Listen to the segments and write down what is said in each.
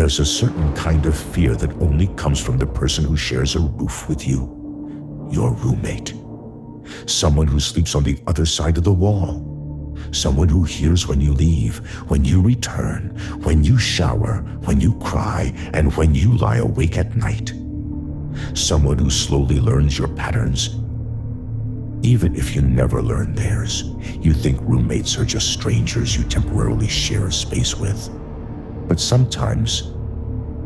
There's a certain kind of fear that only comes from the person who shares a roof with you, your roommate. Someone who sleeps on the other side of the wall. Someone who hears when you leave, when you return, when you shower, when you cry, and when you lie awake at night. Someone who slowly learns your patterns. Even if you never learn theirs, you think roommates are just strangers you temporarily share a space with. But sometimes,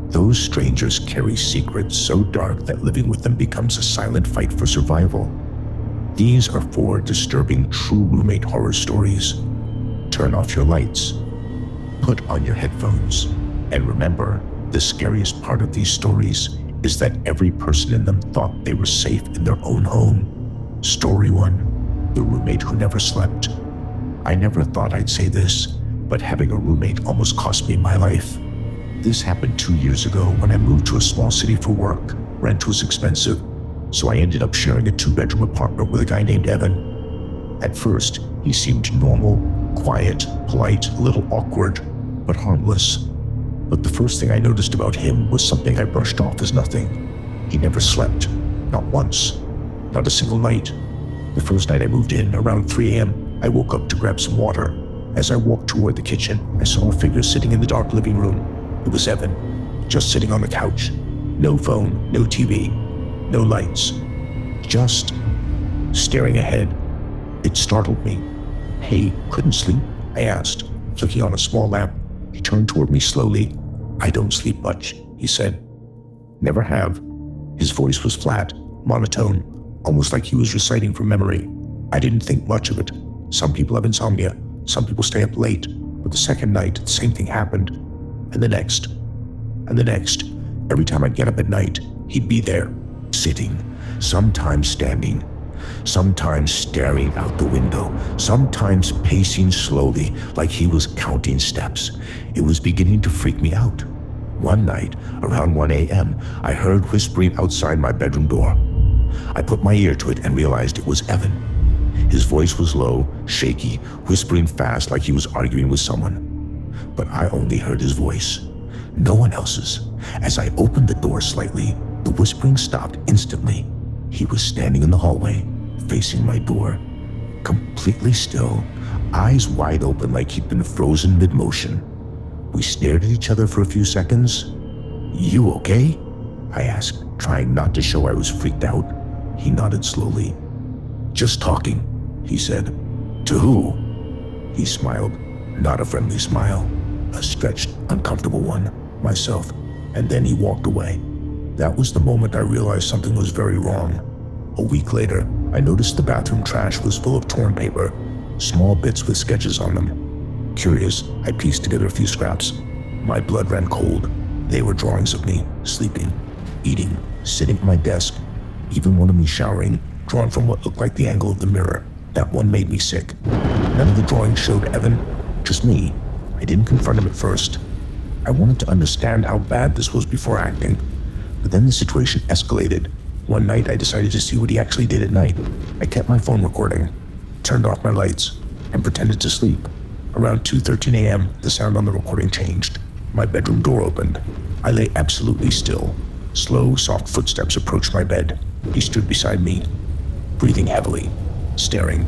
those strangers carry secrets so dark that living with them becomes a silent fight for survival. These are 4 disturbing true roommate horror stories. Turn off your lights, put on your headphones, and remember, the scariest part of these stories is that every person in them thought they were safe in their own home. Story 1, the roommate who never slept. I never thought I'd say this, but having a roommate almost cost me my life. This happened 2 years ago when I moved to a small city for work. Rent was expensive, so I ended up sharing a 2-bedroom apartment with a guy named Evan. At first, he seemed normal, quiet, polite, a little awkward, but harmless. But the first thing I noticed about him was something I brushed off as nothing. He never slept, not once, not a single night. The first night I moved in, around 3 a.m., I woke up to grab some water. As I walked toward the kitchen, I saw a figure sitting in the dark living room. It was Evan, just sitting on the couch. No phone, no TV, no lights, just staring ahead. It startled me. "Hey, couldn't sleep?" I asked, flicking on a small lamp. He turned toward me slowly. "I don't sleep much," he said. "Never have." His voice was flat, monotone, almost like he was reciting from memory. I didn't think much of it. Some people have insomnia, some people stay up late, but the second night, the same thing happened. And the next, and the next. Every time I'd get up at night, he'd be there, sitting, sometimes standing, sometimes staring out the window, sometimes pacing slowly like he was counting steps. It was beginning to freak me out. One night, around 1 a.m., I heard whispering outside my bedroom door. I put my ear to it and realized it was Evan. His voice was low, shaky, whispering fast like he was arguing with someone. But I only heard his voice, no one else's. As I opened the door slightly, the whispering stopped instantly. He was standing in the hallway, facing my door, completely still, eyes wide open like he'd been frozen mid-motion. We stared at each other for a few seconds. "You okay?" I asked, trying not to show I was freaked out. He nodded slowly. "Just talking," he said. "To who?" He smiled, not a friendly smile, a stretched, uncomfortable one, myself, and then he walked away. That was the moment I realized something was very wrong. A week later, I noticed the bathroom trash was full of torn paper, small bits with sketches on them. Curious, I pieced together a few scraps. My blood ran cold. They were drawings of me, sleeping, eating, sitting at my desk, even one of me showering, drawn from what looked like the angle of the mirror. That one made me sick. None of the drawings showed Evan, just me. I didn't confront him at first. I wanted to understand how bad this was before acting. But then the situation escalated. One night I decided to see what he actually did at night. I kept my phone recording, turned off my lights, and pretended to sleep. Around 2:13 a.m., the sound on the recording changed. My bedroom door opened. I lay absolutely still. Slow, soft footsteps approached my bed. He stood beside me, breathing heavily, staring.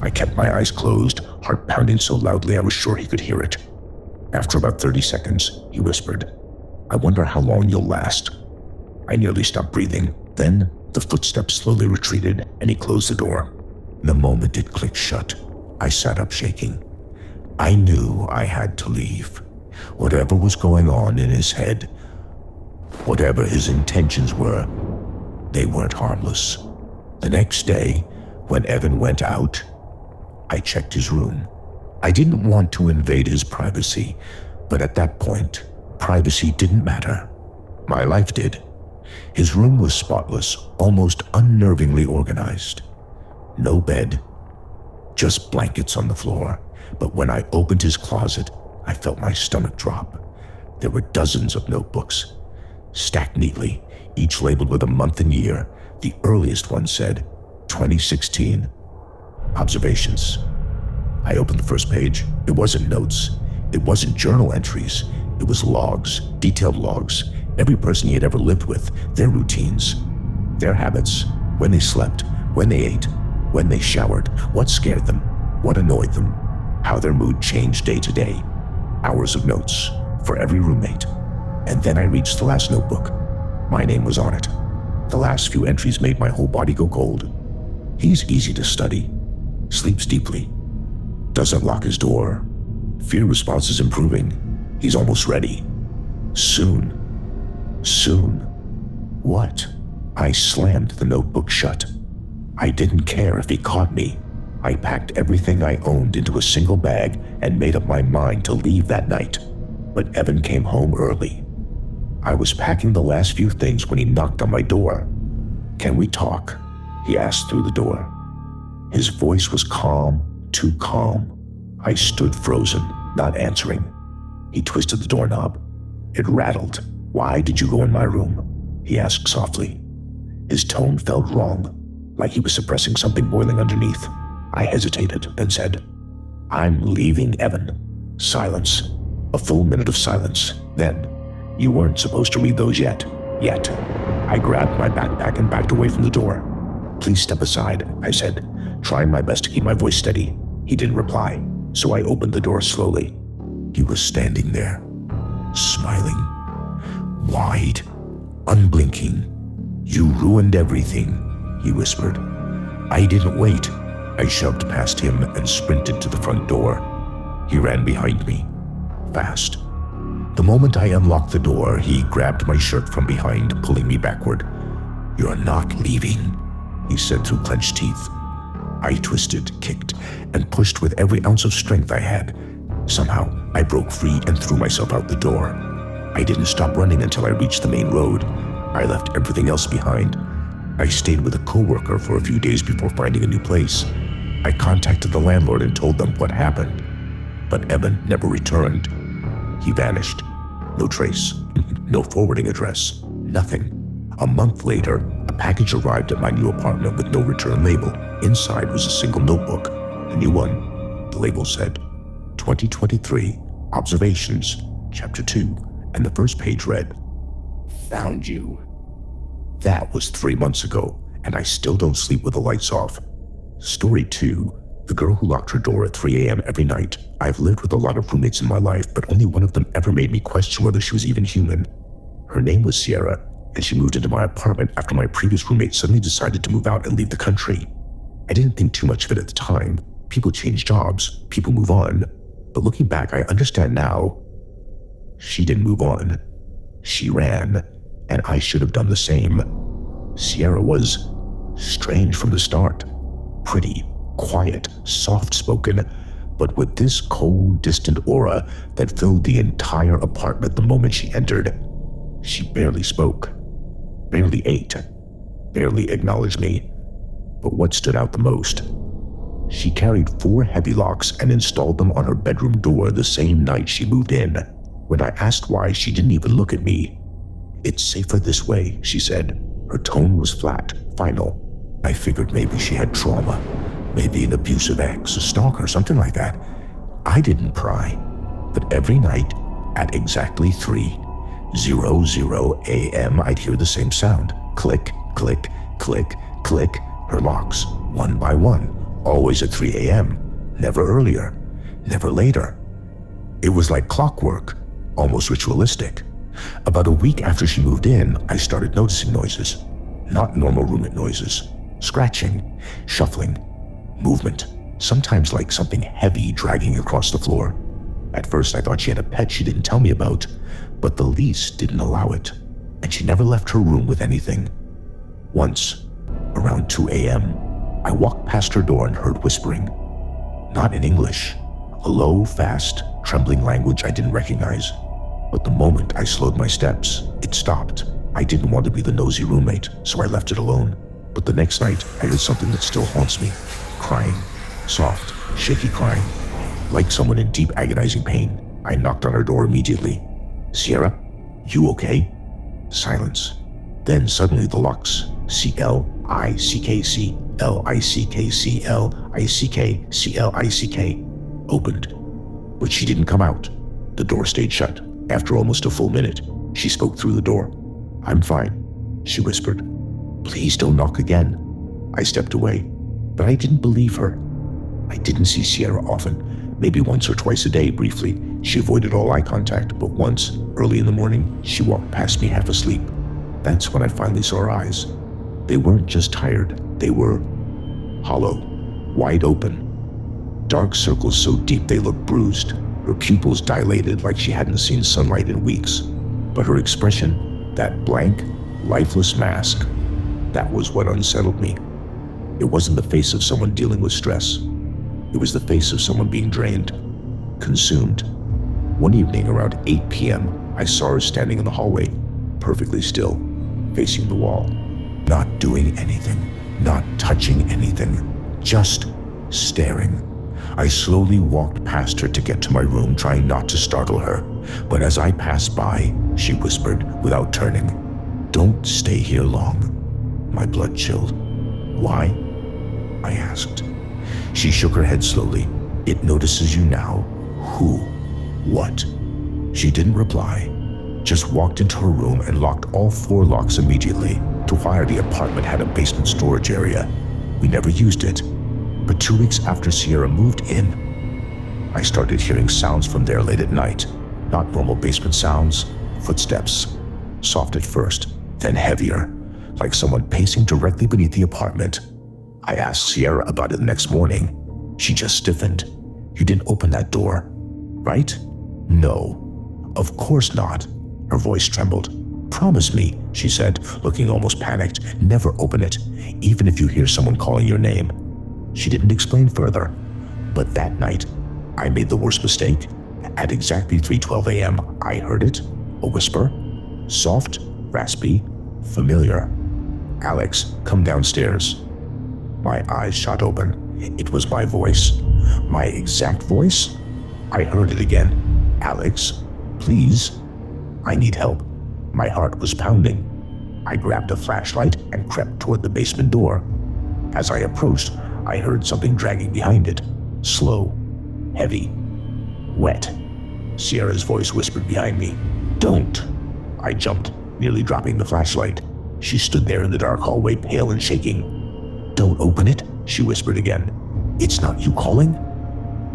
I kept my eyes closed, heart pounding so loudly I was sure he could hear it. After about 30 seconds, he whispered, "I wonder how long you'll last." I nearly stopped breathing. Then, the footsteps slowly retreated, and he closed the door. The moment it clicked shut, I sat up shaking. I knew I had to leave. Whatever was going on in his head, whatever his intentions were, they weren't harmless. The next day, when Evan went out, I checked his room. I didn't want to invade his privacy, but at that point, privacy didn't matter. My life did. His room was spotless, almost unnervingly organized. No bed, just blankets on the floor. But when I opened his closet, I felt my stomach drop. There were dozens of notebooks, stacked neatly, each labeled with a month and year. The earliest one said, 2016. Observations. I opened the first page. It wasn't notes. It wasn't journal entries. It was logs, detailed logs, every person he had ever lived with, their routines, their habits, when they slept, when they ate, when they showered, what scared them, what annoyed them, how their mood changed day to day. Hours of notes for every roommate. And then I reached the last notebook. My name was on it. The last few entries made my whole body go cold. He's easy to study, sleeps deeply, doesn't lock his door. Fear response is improving. He's almost ready. Soon. What? I slammed the notebook shut. I didn't care if he caught me. I packed everything I owned into a single bag and made up my mind to leave that night. But Evan came home early. I was packing the last few things when he knocked on my door. "Can we talk?" he asked through the door. His voice was calm, too calm. I stood frozen, not answering. He twisted the doorknob. It rattled. "Why did you go in my room?" he asked softly. His tone felt wrong, like he was suppressing something boiling underneath. I hesitated, then said, "I'm leaving, Evan." Silence. A full minute of silence. Then, "You weren't supposed to read those yet." Yet. I grabbed my backpack and backed away from the door. "Please step aside," I said, trying my best to keep my voice steady. He didn't reply, so I opened the door slowly. He was standing there, smiling, wide, unblinking. "You ruined everything," he whispered. I didn't wait. I shoved past him and sprinted to the front door. He ran behind me, fast. The moment I unlocked the door, he grabbed my shirt from behind, pulling me backward. "You're not leaving," he said through clenched teeth. I twisted, kicked, and pushed with every ounce of strength I had. Somehow, I broke free and threw myself out the door. I didn't stop running until I reached the main road. I left everything else behind. I stayed with a coworker for a few days before finding a new place. I contacted the landlord and told them what happened. But Evan never returned. He vanished. No trace. No forwarding address. Nothing. A month later, a package arrived at my new apartment with no return label. Inside was a single notebook, a new one. The label said, 2023, Observations, Chapter 2, and the first page read, "Found you." That was 3 months ago, and I still don't sleep with the lights off. Story 2, the girl who locked her door at 3 a.m. every night. I've lived with a lot of roommates in my life, but only one of them ever made me question whether she was even human. Her name was Sierra, and she moved into my apartment after my previous roommate suddenly decided to move out and leave the country. I didn't think too much of it at the time. People change jobs, people move on. But looking back, I understand now. She didn't move on. She ran, and I should have done the same. Sierra was strange from the start. Pretty, quiet, soft-spoken, but with this cold, distant aura that filled the entire apartment the moment she entered. She barely spoke, barely ate, barely acknowledged me. But what stood out the most? She carried 4 heavy locks and installed them on her bedroom door the same night she moved in. When I asked why, she didn't even look at me. "It's safer this way," she said. Her tone was flat, final. I figured maybe she had trauma, maybe an abusive ex, a stalker, something like that. I didn't pry, but every night at exactly 3:00 a.m. I'd hear the same sound. Click, click, click, click, her locks, one by one, always at 3 a.m., never earlier, never later. It was like clockwork, almost ritualistic. About a week after she moved in, I started noticing noises. Not normal roommate noises. Scratching, shuffling, movement, sometimes like something heavy dragging across the floor. At first I thought she had a pet she didn't tell me about, but the lease didn't allow it, and she never left her room with anything. Once, around 2 a.m., I walked past her door and heard whispering. Not in English, a low, fast, trembling language I didn't recognize. But the moment I slowed my steps, it stopped. I didn't want to be the nosy roommate, so I left it alone. But the next night, I heard something that still haunts me. Crying. Soft, shaky crying. Like someone in deep agonizing pain. I knocked on her door immediately. "Sierra, you okay?" Silence. Then suddenly the locks, C-L-I-C-K-C, L-I-C-K-C, L-I-C-K-C-L-I-C-K, opened. But she didn't come out. The door stayed shut. After almost a full minute, she spoke through the door. "I'm fine," she whispered. "Please don't knock again." I stepped away, but I didn't believe her. I didn't see Sierra often, maybe once or twice a day briefly. She avoided all eye contact, but once, early in the morning, she walked past me half asleep. That's when I finally saw her eyes. They weren't just tired, they were hollow, wide open. Dark circles so deep they looked bruised, her pupils dilated like she hadn't seen sunlight in weeks. But her expression, that blank, lifeless mask, that was what unsettled me. It wasn't the face of someone dealing with stress. It was the face of someone being drained, consumed. One evening around 8 p.m., I saw her standing in the hallway, perfectly still, facing the wall. Not doing anything, not touching anything, just staring. I slowly walked past her to get to my room, trying not to startle her. But as I passed by, she whispered without turning, "Don't stay here long." My blood chilled. "Why?" I asked. She shook her head slowly. "It notices you now. Who? What?" She didn't reply, just walked into her room and locked all 4 locks immediately. To wire the apartment had a basement storage area. We never used it. But 2 weeks after Sierra moved in, I started hearing sounds from there late at night. Not normal basement sounds, footsteps. Soft at first, then heavier, like someone pacing directly beneath the apartment. I asked Sierra about it the next morning. She just stiffened. "You didn't open that door, right?" "No, of course not." Her voice trembled. "Promise me," she said, looking almost panicked. "Never open it, even if you hear someone calling your name." She didn't explain further. But that night, I made the worst mistake. At exactly 3:12 a.m., I heard it, a whisper. Soft, raspy, familiar. "Alex, come downstairs." My eyes shot open. It was my voice. My exact voice? I heard it again. "Alex, please. I need help." My heart was pounding. I grabbed a flashlight and crept toward the basement door. As I approached, I heard something dragging behind it. Slow, heavy, wet. Sierra's voice whispered behind me. "Don't!" I jumped, nearly dropping the flashlight. She stood there in the dark hallway, pale and shaking. "Don't open it," she whispered again. "It's not you calling?"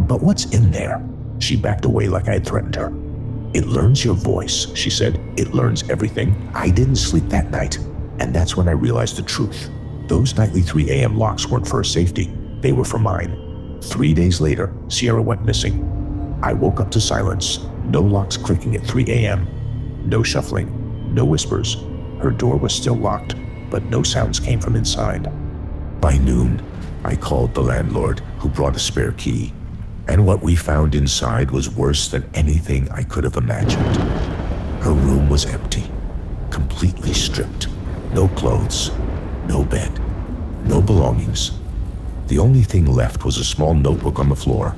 "But what's in there?" She backed away like I had threatened her. "It learns your voice," she said. "It learns everything." I didn't sleep that night, and that's when I realized the truth. Those nightly 3 a.m. locks weren't for her safety. They were for mine. 3 days later, Sierra went missing. I woke up to silence. No locks clicking at 3 a.m. No shuffling. No whispers. Her door was still locked, but no sounds came from inside. By noon, I called the landlord, who brought a spare key. And what we found inside was worse than anything I could have imagined. Her room was empty, completely stripped. No clothes, no bed, no belongings. The only thing left was a small notebook on the floor.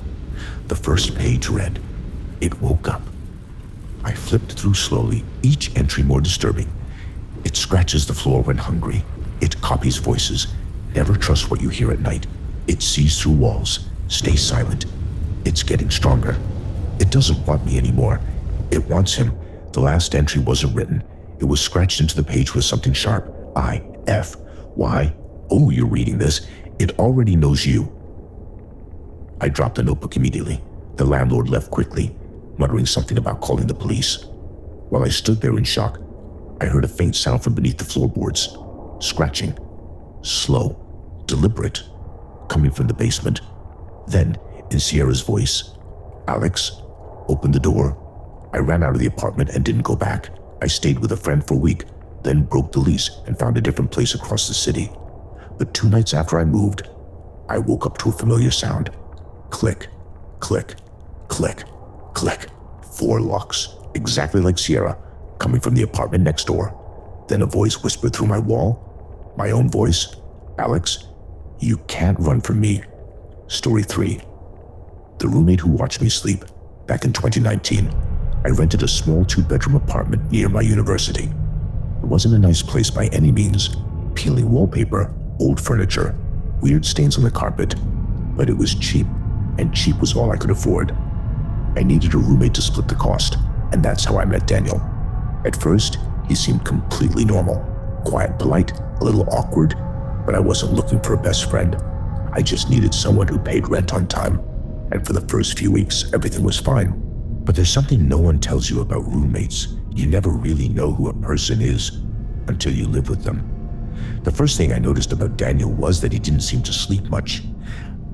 The first page read, "It woke up." I flipped through slowly, each entry more disturbing. "It scratches the floor when hungry. It copies voices. Never trust what you hear at night. It sees through walls. Stay silent. It's getting stronger. It doesn't want me anymore. It wants him." The last entry wasn't written. It was scratched into the page with something sharp. I-F-Y. "Oh, you're reading this. It already knows you." I dropped the notebook immediately. The landlord left quickly, muttering something about calling the police. While I stood there in shock, I heard a faint sound from beneath the floorboards. Scratching. Slow. Deliberate. Coming from the basement. Then, in Sierra's voice, "Alex, open the door." I ran out of the apartment and didn't go back. I stayed with a friend for a week, then broke the lease and found a different place across the city. But 2 nights after I moved, I woke up to a familiar sound. Click, click, click, click. 4 locks, exactly like Sierra, coming from the apartment next door. Then a voice whispered through my wall. My own voice. "Alex, you can't run from me." Story 3. The roommate who watched me sleep. Back in 2019, I rented a small 2-bedroom apartment near my university. It wasn't a nice place by any means. Peeling wallpaper, old furniture, weird stains on the carpet. But it was cheap, and cheap was all I could afford. I needed a roommate to split the cost, And that's how I met Daniel. At first, he seemed completely normal, quiet, polite, a little awkward, but I wasn't looking for a best friend. I just needed someone who paid rent on time. And for the first few weeks, everything was fine. But there's something no one tells you about roommates. You never really know who a person is until you live with them. The first thing I noticed about Daniel was that he didn't seem to sleep much.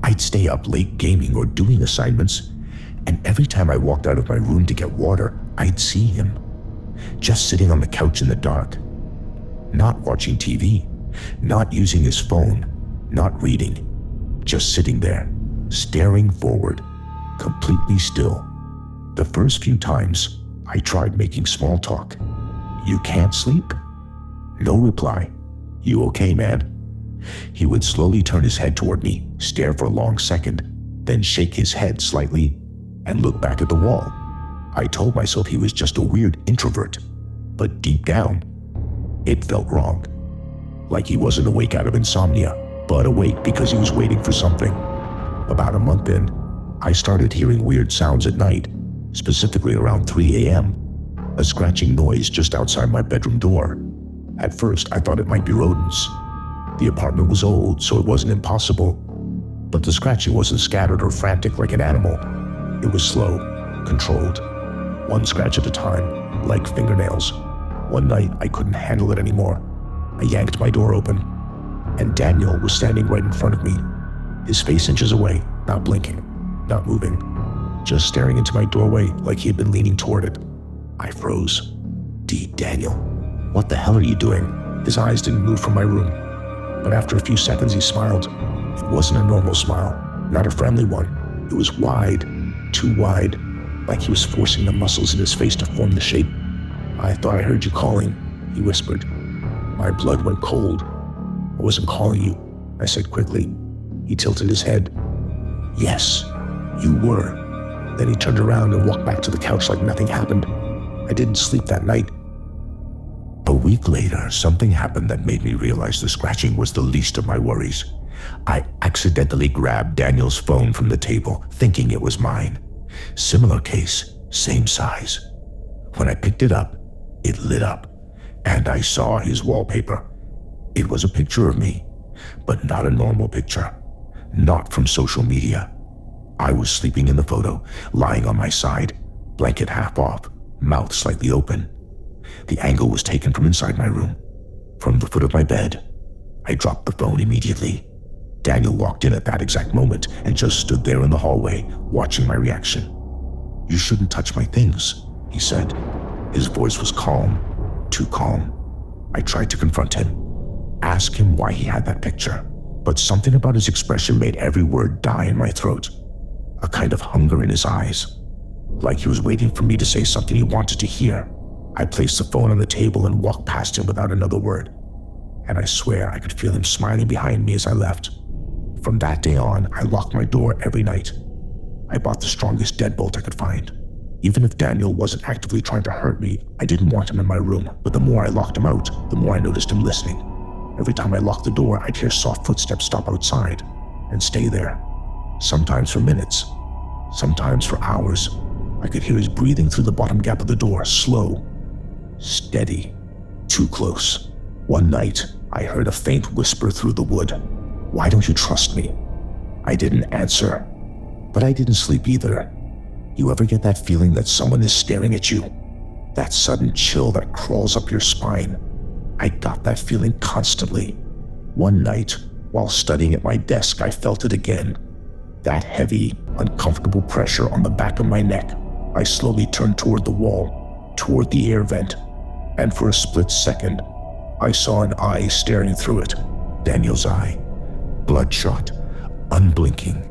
I'd stay up late gaming or doing assignments, and every time I walked out of my room to get water, I'd see him, just sitting on the couch in the dark, not watching TV, not using his phone, not reading, just sitting there, staring forward, completely still. The first few times, I tried making small talk. "You can't sleep?" No reply. "You okay, man?" He would slowly turn his head toward me, stare for a long second, then shake his head slightly and look back at the wall. I told myself he was just a weird introvert, but deep down, it felt wrong. Like he wasn't awake out of insomnia, but awake because he was waiting for something. About a month in, I started hearing weird sounds at night, specifically around 3 a.m., a scratching noise just outside my bedroom door. At first, I thought it might be rodents. The apartment was old, so it wasn't impossible, but the scratching wasn't scattered or frantic like an animal. It was slow, controlled, one scratch at a time, like fingernails. One night, I couldn't handle it anymore. I yanked my door open, and Daniel was standing right in front of me, his face inches away, not blinking, not moving, just staring into my doorway like he had been leaning toward it. I froze. Daniel, what the hell are you doing?" His eyes didn't move from my room, but after a few seconds he smiled. It wasn't a normal smile, not a friendly one. It was wide, too wide, like he was forcing the muscles in his face to form the shape. "I thought I heard you calling," he whispered. My blood went cold. "I wasn't calling you," I said quickly. He tilted his head. "Yes, you were." Then he turned around and walked back to the couch like nothing happened. I didn't sleep that night. A week later, something happened that made me realize the scratching was the least of my worries. I accidentally grabbed Daniel's phone from the table, thinking it was mine. Similar case, same size. When I picked it up, it lit up, and I saw his wallpaper. It was a picture of me, but not a normal picture, not from social media. I was sleeping in the photo, lying on my side, blanket half off, mouth slightly open. The angle was taken from inside my room, from the foot of my bed. I dropped the phone immediately. Daniel walked in at that exact moment and just stood there in the hallway, watching my reaction. "You shouldn't touch my things," he said. His voice was calm, too calm. I tried to confront him, ask him why he had that picture, but something about his expression made every word die in my throat. A kind of hunger in his eyes, like he was waiting for me to say something he wanted to hear. I placed the phone on the table and walked past him without another word, and I swear I could feel him smiling behind me as I left. From that day on, I locked my door every night. I bought the strongest deadbolt I could find. Even if Daniel wasn't actively trying to hurt me, I didn't want him in my room, but the more I locked him out, the more I noticed him listening. Every time I locked the door, I'd hear soft footsteps stop outside and stay there, sometimes for minutes, sometimes for hours. I could hear his breathing through the bottom gap of the door, slow, steady, too close. One night, I heard a faint whisper through the wood. "Why don't you trust me?" I didn't answer, but I didn't sleep either. You ever get that feeling that someone is staring at you? That sudden chill that crawls up your spine? I got that feeling constantly. One night, while studying at my desk, I felt it again. That heavy, uncomfortable pressure on the back of my neck. I slowly turned toward the wall, toward the air vent, and for a split second, I saw an eye staring through it. Daniel's eye, bloodshot, unblinking,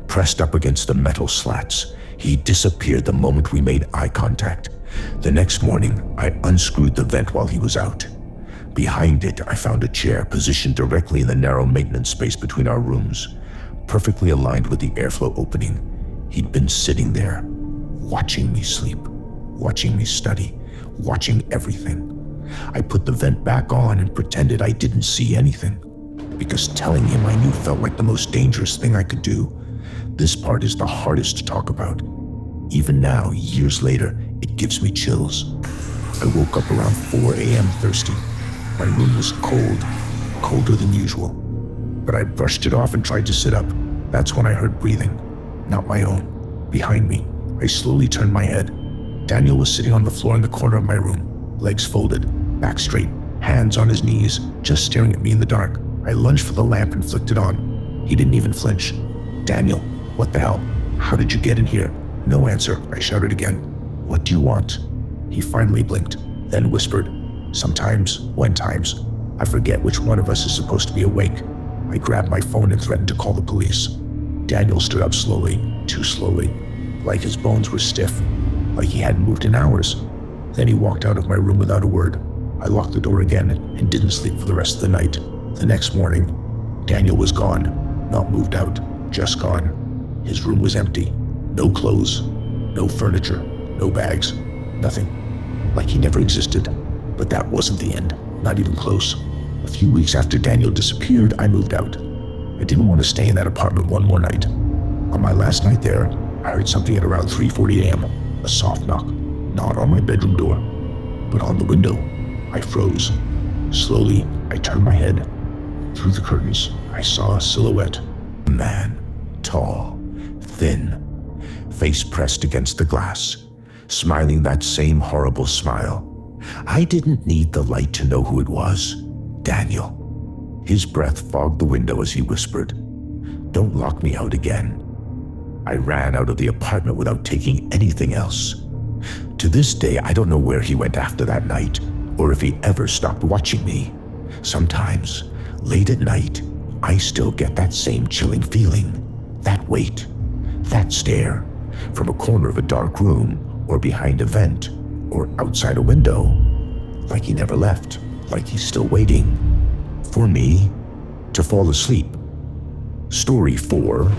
pressed up against the metal slats. He disappeared the moment we made eye contact. The next morning, I unscrewed the vent while he was out. Behind it, I found a chair positioned directly in the narrow maintenance space between our rooms, perfectly aligned with the airflow opening. He'd been sitting there, watching me sleep, watching me study, watching everything. I put the vent back on and pretended I didn't see anything, because telling him I knew felt like the most dangerous thing I could do. This part is the hardest to talk about. Even now, years later, It gives me chills. I woke up around 4 a.m. thirsty. My room was cold, colder than usual. But I brushed it off and tried to sit up. That's when I heard breathing, not my own. Behind me, I slowly turned my head. Daniel was sitting on the floor in the corner of my room, legs folded, back straight, hands on his knees, just staring at me in the dark. I lunged for the lamp and flicked it on. He didn't even flinch. "Daniel, what the hell? How did you get in here?" No answer, I shouted again. "What do you want?" He finally blinked, then whispered. Sometimes, when times, I forget which one of us is supposed to be awake. I grabbed my phone and threatened to call the police. Daniel stood up slowly, too slowly, like his bones were stiff, like he hadn't moved in hours. Then he walked out of my room without a word. I locked the door again and didn't sleep for the rest of the night. The next morning, Daniel was gone, not moved out, just gone. His room was empty. No clothes, no furniture, no bags, nothing. Like he never existed. But that wasn't the end, not even close. A few weeks after Daniel disappeared, I moved out. I didn't want to stay in that apartment one more night. On my last night there, I heard something at around 3:40 a.m., a soft knock, not on my bedroom door, but on the window. I froze. Slowly, I turned my head. Through the curtains, I saw a silhouette. A man, tall, thin, face pressed against the glass, smiling that same horrible smile. I didn't need the light to know who it was. Daniel. His breath fogged the window as he whispered, "Don't lock me out again." I ran out of the apartment without taking anything else. To this day, I don't know where he went after that night, or if he ever stopped watching me. Sometimes, late at night, I still get that same chilling feeling, that weight, that stare, from a corner of a dark room, or behind a vent, or outside a window, like he never left, like he's still waiting for me to fall asleep. Story 4,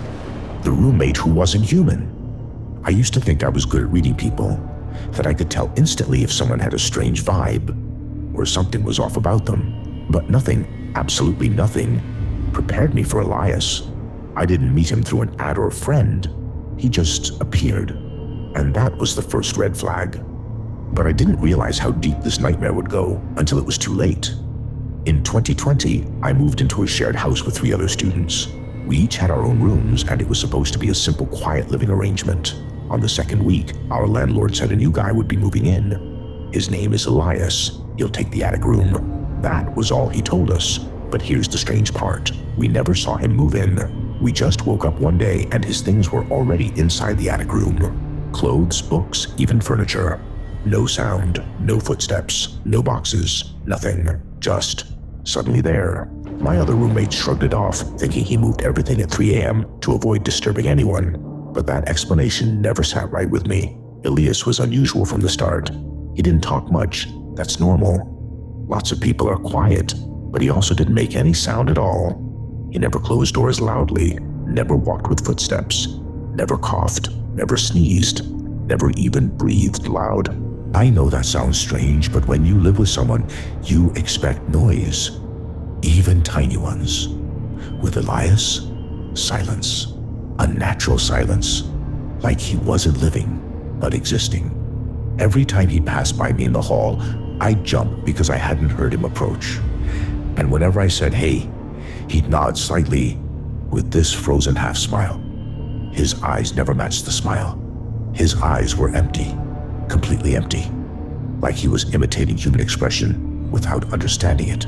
the roommate who wasn't human. I used to think I was good at reading people, that I could tell instantly if someone had a strange vibe, or something was off about them, but nothing, absolutely nothing, prepared me for Elias. I didn't meet him through an ad or a friend. He just appeared, and that was the first red flag. But I didn't realize how deep this nightmare would go until it was too late. In 2020, I moved into a shared house with 3 other students. We each had our own rooms, and it was supposed to be a simple, quiet living arrangement. On the second week, our landlord said a new guy would be moving in. His name is Elias. He'll take the attic room. That was all he told us. But here's the strange part. We never saw him move in. We just woke up one day and his things were already inside the attic room. Clothes, books, even furniture. No sound, no footsteps, no boxes, nothing. Just suddenly there. My other roommate shrugged it off, thinking he moved everything at 3 a.m. to avoid disturbing anyone. But that explanation never sat right with me. Elias was unusual from the start. He didn't talk much. That's normal. Lots of people are quiet, but he also didn't make any sound at all. He never closed doors loudly, never walked with footsteps, never coughed, never sneezed, never even breathed loud. I know that sounds strange, but when you live with someone, you expect noise, even tiny ones. With Elias, silence, unnatural silence, like he wasn't living, but existing. Every time he passed by me in the hall, I'd jump because I hadn't heard him approach. And whenever I said, "Hey," he'd nod slightly with this frozen half smile. His eyes never matched the smile. His eyes were empty, completely empty, like he was imitating human expression without understanding it.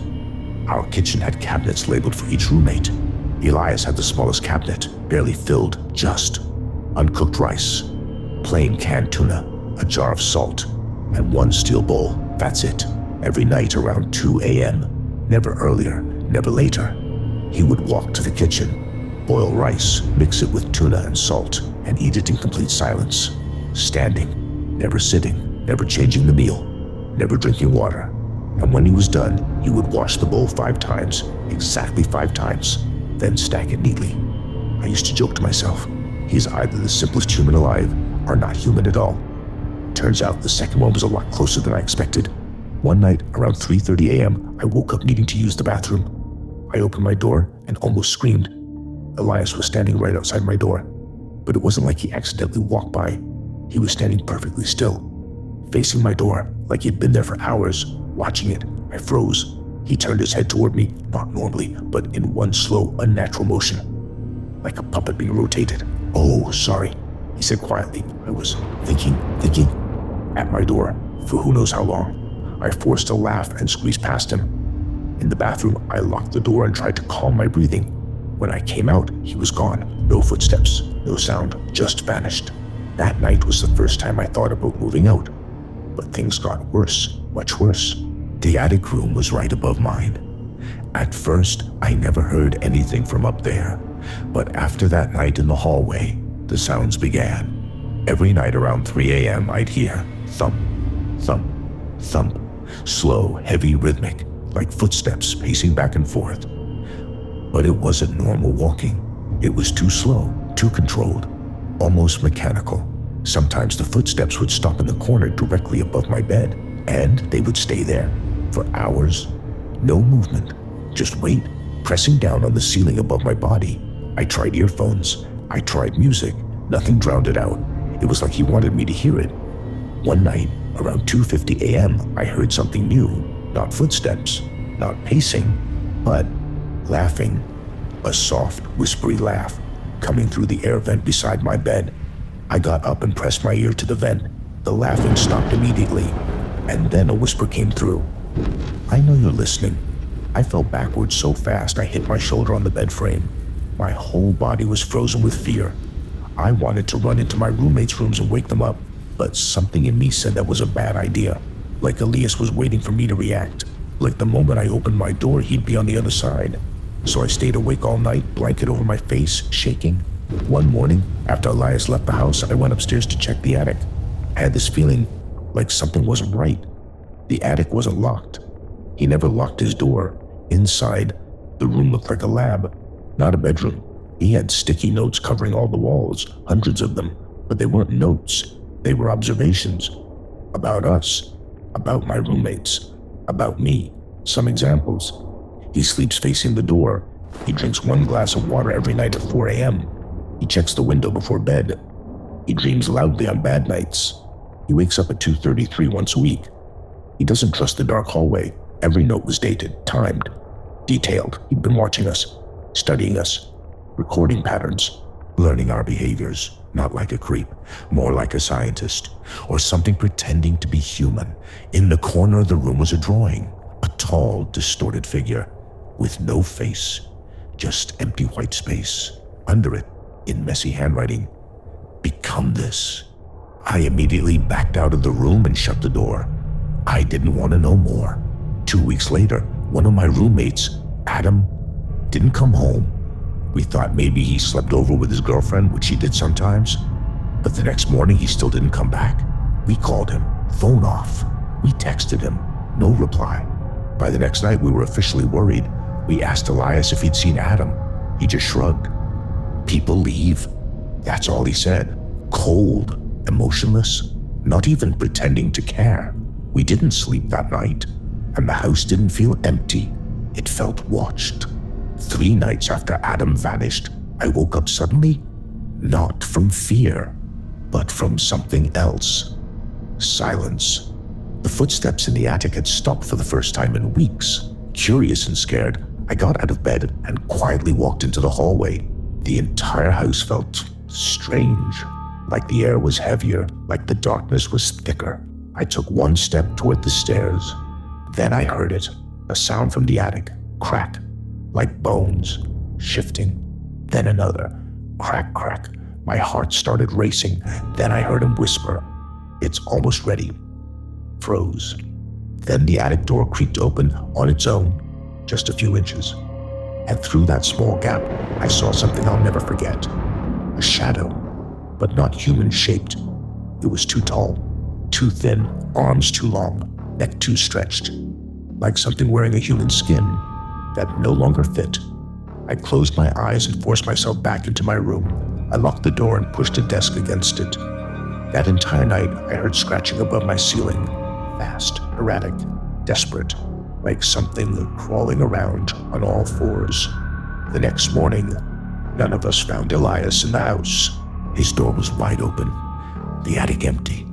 Our kitchen had cabinets labeled for each roommate. Elias had the smallest cabinet, barely filled, just uncooked rice, plain canned tuna, a jar of salt, and one steel bowl. That's it. Every night around 2 a.m., never earlier, never later, he would walk to the kitchen, boil rice, mix it with tuna and salt, and eat it in complete silence, standing, never sitting, never changing the meal, never drinking water. And when he was done, he would wash the bowl 5 times, exactly 5 times, then stack it neatly. I used to joke to myself, he's either the simplest human alive or not human at all. Turns out the second one was a lot closer than I expected. One night, around 3:30 a.m., I woke up needing to use the bathroom. I opened my door and almost screamed. Elias was standing right outside my door, but it wasn't like he accidentally walked by. He was standing perfectly still, facing my door, like he'd been there for hours, watching it. I froze. He turned his head toward me, not normally, but in one slow, unnatural motion, like a puppet being rotated. "Oh, sorry," he said quietly. I was thinking, at my door, for who knows how long. I forced a laugh and squeezed past him. In the bathroom, I locked the door and tried to calm my breathing. When I came out, he was gone. No footsteps, no sound, just vanished. That night was the first time I thought about moving out. But things got worse, much worse. The attic room was right above mine. At first, I never heard anything from up there. But after that night in the hallway, the sounds began. Every night around 3 a.m., I'd hear thump, thump, thump. Slow, heavy, rhythmic, like footsteps pacing back and forth. But it wasn't normal walking. It was too slow, too controlled, almost mechanical. Sometimes the footsteps would stop in the corner directly above my bed, and they would stay there for hours. No movement, just weight pressing down on the ceiling above my body. I tried earphones. I tried music. Nothing drowned it out. It was like he wanted me to hear it. One night, around 2:50 a.m., I heard something new. Not footsteps, not pacing, but laughing. A soft, whispery laugh coming through the air vent beside my bed. I got up and pressed my ear to the vent. The laughing stopped immediately, and then a whisper came through. "I know you're listening." I fell backwards so fast I hit my shoulder on the bed frame. My whole body was frozen with fear. I wanted to run into my roommates' rooms and wake them up, but something in me said that was a bad idea. Like Elias was waiting for me to react. Like the moment I opened my door, he'd be on the other side. So I stayed awake all night, blanket over my face, shaking. One morning, after Elias left the house, I went upstairs to check the attic. I had this feeling like something wasn't right. The attic wasn't locked. He never locked his door. Inside, the room looked like a lab, not a bedroom. He had sticky notes covering all the walls, hundreds of them, but they weren't notes. They were observations. About us, about my roommates, about me. Some examples. He sleeps facing the door. He drinks 1 glass of water every night at 4 a.m. He checks the window before bed. He dreams loudly on bad nights. He wakes up at 2:33 once a week. He doesn't trust the dark hallway. Every note was dated, timed, detailed. He'd been watching us, studying us, recording patterns, learning our behaviors, not like a creep, more like a scientist, or something pretending to be human. In the corner of the room was a drawing, a tall, distorted figure with no face, just empty white space. Under it, in messy handwriting, "Become this." I immediately backed out of the room and shut the door. I didn't want to know more. 2 weeks later, one of my roommates, Adam, didn't come home. We thought maybe he slept over with his girlfriend, which he did sometimes. But the next morning, he still didn't come back. We called him, phone off. We texted him, no reply. By the next night, we were officially worried. We asked Elias if he'd seen Adam. He just shrugged. "People leave." That's all he said. Cold, emotionless, not even pretending to care. We didn't sleep that night, and the house didn't feel empty. It felt watched. 3 nights after Adam vanished, I woke up suddenly, not from fear, but from something else. Silence. The footsteps in the attic had stopped for the first time in weeks. Curious and scared, I got out of bed and quietly walked into the hallway. The entire house felt strange, like the air was heavier, like the darkness was thicker. I took 1 step toward the stairs. Then I heard it, a sound from the attic, crack, like bones, shifting. Then another, crack, crack. My heart started racing. Then I heard him whisper, "It's almost ready." Froze. Then the attic door creaked open on its own, just a few inches. And through that small gap, I saw something I'll never forget. A shadow, but not human-shaped. It was too tall, too thin, arms too long, neck too stretched, like something wearing a human skin that no longer fit. I closed my eyes and forced myself back into my room. I locked the door and pushed a desk against it. That entire night, I heard scratching above my ceiling, fast, erratic, desperate, like something crawling around on all fours. The next morning, none of us found Elias in the house. His door was wide open, the attic empty.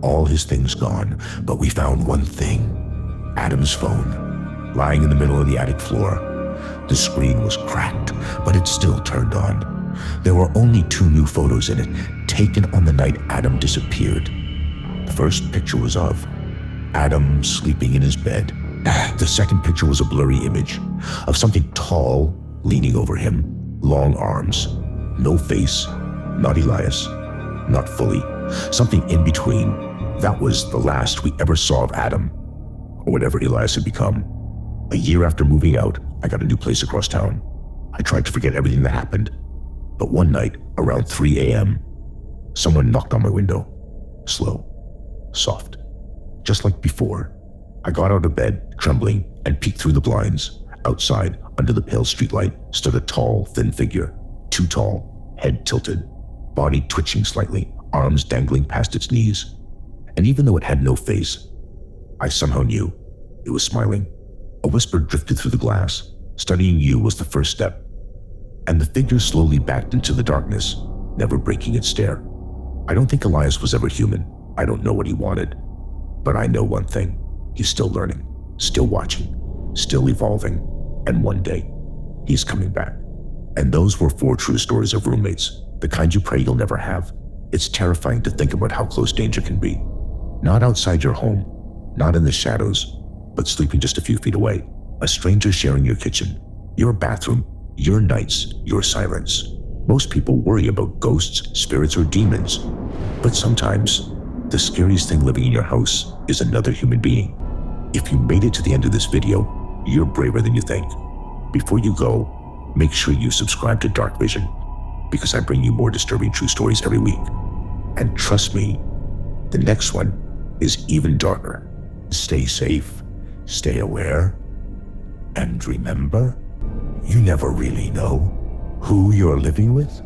all his things gone, but we found one thing: Adam's phone, lying in the middle of the attic floor. The screen was cracked, but it still turned on. There were only 2 new photos in it, taken on the night Adam disappeared. The first picture was of Adam sleeping in his bed. The second picture was a blurry image of something tall leaning over him, long arms, no face, not Elias, not fully, something in between. That was the last we ever saw of Adam, or whatever Elias had become. A year after moving out, I got a new place across town. I tried to forget everything that happened, but one night, around 3 a.m., someone knocked on my window. Slow, soft, just like before. I got out of bed, trembling, and peeked through the blinds. Outside, under the pale streetlight, stood a tall, thin figure. Too tall, head tilted, body twitching slightly, arms dangling past its knees. And even though it had no face, I somehow knew it was smiling. A whisper drifted through the glass. Studying you was the first step. And the figure slowly backed into the darkness, never breaking its stare. I don't think Elias was ever human. I don't know what he wanted. But I know one thing. He's still learning, still watching, still evolving. And one day, he's coming back. And those were 4 true stories of roommates, the kind you pray you'll never have. It's terrifying to think about how close danger can be. Not outside your home, not in the shadows, but sleeping just a few feet away. A stranger sharing your kitchen, your bathroom, your nights, your silence. Most people worry about ghosts, spirits, or demons. But sometimes, the scariest thing living in your house is another human being. If you made it to the end of this video, you're braver than you think. Before you go, make sure you subscribe to Dark Vision, because I bring you more disturbing true stories every week. And trust me, the next one is even darker. Stay safe, stay aware, and remember, you never really know who you're living with.